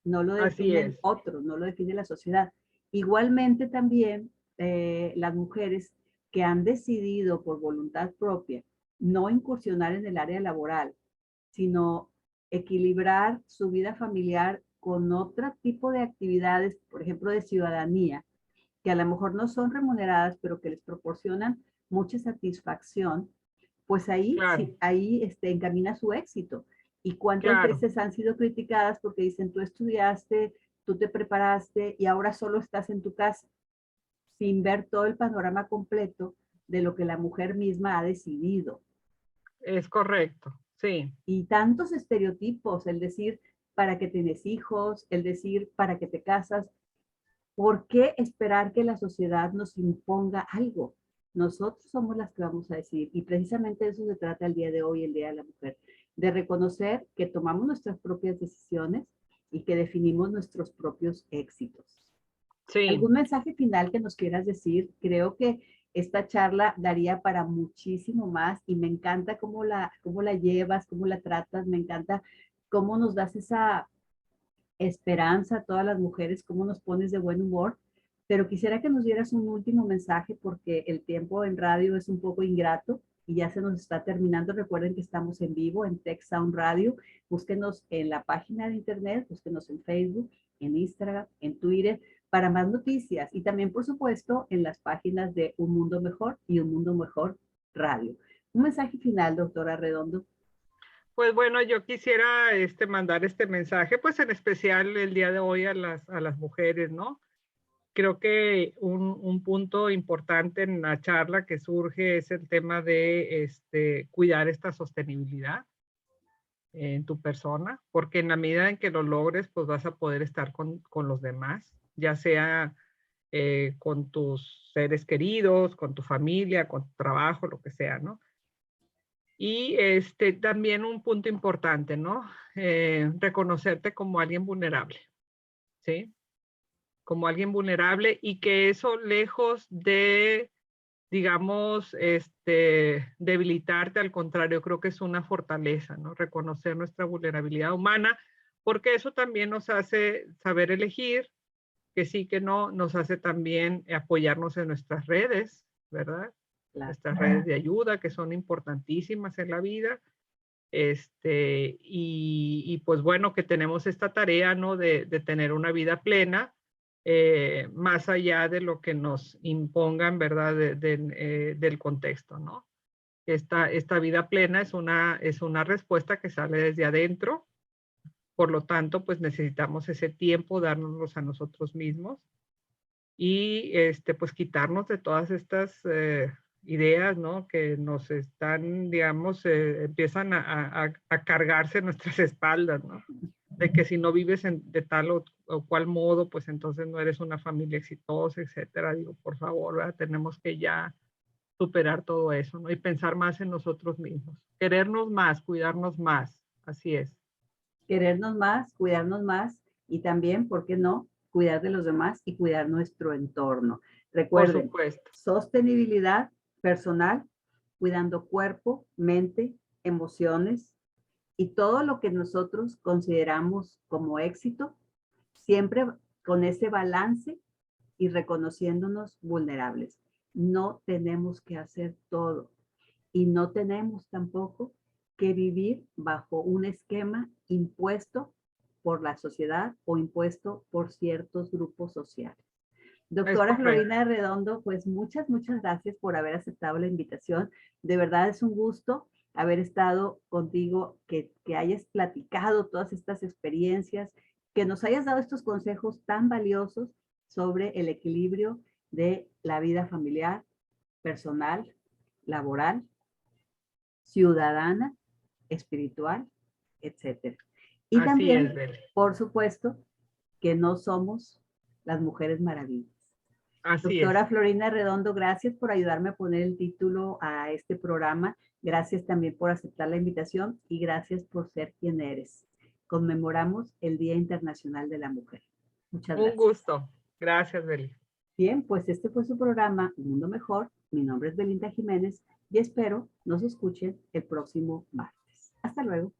A: no lo
B: Así
A: definen
B: es.
A: otros, no lo define la sociedad. Igualmente también las mujeres que han decidido por voluntad propia no incursionar en el área laboral, sino equilibrar su vida familiar con otro tipo de actividades, por ejemplo, de ciudadanía, que a lo mejor no son remuneradas, pero que les proporcionan mucha satisfacción, pues ahí,
B: Claro,
A: sí, ahí encamina su éxito. ¿Y cuántas
B: claro.
A: veces han sido criticadas porque dicen, tú estudiaste, tú te preparaste y ahora solo estás en tu casa, sin ver todo el panorama completo de lo que la mujer misma ha decidido?
B: Es correcto. Sí,
A: Y tantos estereotipos, el decir, para que tienes hijos, el decir, para que te casas. ¿Por qué esperar que la sociedad nos imponga algo? Nosotros somos las que vamos a decidir. Y precisamente de eso se trata el día de hoy, el Día de la Mujer, de reconocer que tomamos nuestras propias decisiones y que definimos nuestros propios éxitos.
B: sí.
A: ¿Algún mensaje final que nos quieras decir? Creo que esta charla daría para muchísimo más y me encanta cómo la llevas, cómo la tratas, me encanta cómo nos das esa esperanza a todas las mujeres, cómo nos pones de buen humor, pero quisiera que nos dieras un último mensaje porque el tiempo en radio es un poco ingrato y ya se nos está terminando. Recuerden que estamos en vivo en Tech Sound Radio. Búsquenos en la página de internet, búsquenos en Facebook, en Instagram, en Twitter, para más noticias y también, por supuesto, en las páginas de Un Mundo Mejor y Un Mundo Mejor Radio. Un mensaje final, doctora Redondo.
B: Pues bueno, yo quisiera mandar este mensaje, pues en especial el día de hoy a las mujeres, ¿no? Creo que un punto importante en la charla que surge es el tema de cuidar esta sostenibilidad en tu persona, porque en la medida en que lo logres, pues vas a poder estar con los demás, ya sea con tus seres queridos, con tu familia, con tu trabajo, lo que sea, ¿no? Y también un punto importante, ¿no? Reconocerte como alguien vulnerable, ¿sí? Como alguien vulnerable y que eso lejos de, digamos, debilitarte, al contrario, creo que es una fortaleza, ¿no? Reconocer nuestra vulnerabilidad humana, porque eso también nos hace saber elegir, que sí, que no, nos hace también apoyarnos en nuestras redes, ¿verdad?
A: Claro.
B: Nuestras redes de ayuda, que son importantísimas en la vida. Y pues bueno, que tenemos esta tarea, ¿no? De tener una vida plena, más allá de lo que nos impongan, ¿verdad? Del contexto, ¿no? Esta vida plena es una respuesta que sale desde adentro, por lo tanto, pues necesitamos ese tiempo, dárnoslos a nosotros mismos y pues quitarnos de todas estas ideas, ¿no? Que nos están, digamos, empiezan a cargarse nuestras espaldas, ¿no? De que si no vives de tal o cual modo, pues entonces no eres una familia exitosa, etcétera. Digo, por favor, ¿verdad? Tenemos que ya superar todo eso, ¿no? Y pensar más en nosotros mismos. Querernos más, cuidarnos más. Así es.
A: Querernos más, cuidarnos más y también, ¿por qué no?, cuidar de los demás y cuidar nuestro entorno.
B: Por
A: Recuerden,
B: supuesto.
A: sostenibilidad personal, cuidando cuerpo, mente, emociones y todo lo que nosotros consideramos como éxito, siempre con ese balance y reconociéndonos vulnerables. No tenemos que hacer todo y no tenemos tampoco que vivir bajo un esquema impuesto por la sociedad o impuesto por ciertos grupos sociales.
B: Es
A: Doctora
B: correcto.
A: Florina Redondo, pues muchas gracias por haber aceptado la invitación. De verdad es un gusto haber estado contigo, que hayas platicado todas estas experiencias, que nos hayas dado estos consejos tan valiosos sobre el equilibrio de la vida familiar, personal, laboral, ciudadana, espiritual, etcétera. Y
B: Así es,
A: también,
B: Beli.
A: por supuesto, que no somos las mujeres maravillas.
B: Así
A: Doctora
B: es.
A: Florinda Redondo, gracias por ayudarme a poner el título a este programa. Gracias también por aceptar la invitación y gracias por ser quien eres. Conmemoramos el Día Internacional de la Mujer. Muchas
B: Un
A: gracias.
B: gusto. Gracias, Beli.
A: Bien, pues este fue su programa Un Mundo Mejor. Mi nombre es Belinda Jiménez y espero nos escuchen el próximo martes. Hasta luego.